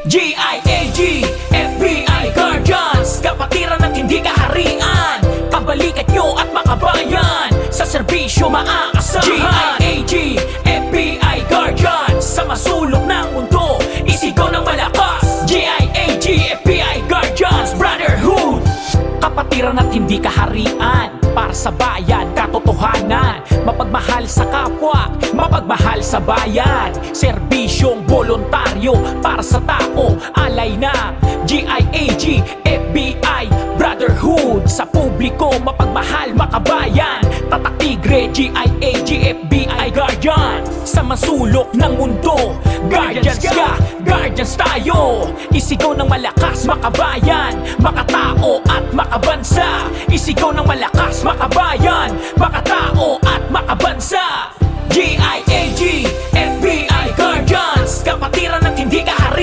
GIAG, FBI Guardians, kapatiran at hindi kaharian, kabalikat nyo at makabayan, sa serbisyo maaasahan. GIAG, FBI Guardians, sa masulok ng mundo, isigaw ng malakas. GIAG, FBI Guardians, Brotherhood, kapatiran at hindi kaharian, para sa bayan, katotohanan, mapagmahal sa kapwa, mapagmahal sa bayan, serbisyong voluntaryo para sa tao, alay na. GIAG, FBI, Brotherhood, sa publiko, mapagmahal, makabayan, tatak tigre. GIAG, FBI Guardian, sa masulok ng mundo, Guardians ka, Guardians tayo, isigaw ng malakas, makabayan, makatao at makabansa, isigaw ng malakas, makabayan, makatao at makabansa. GIAG, FBI Guardians, kapatiran at hindi kaharian,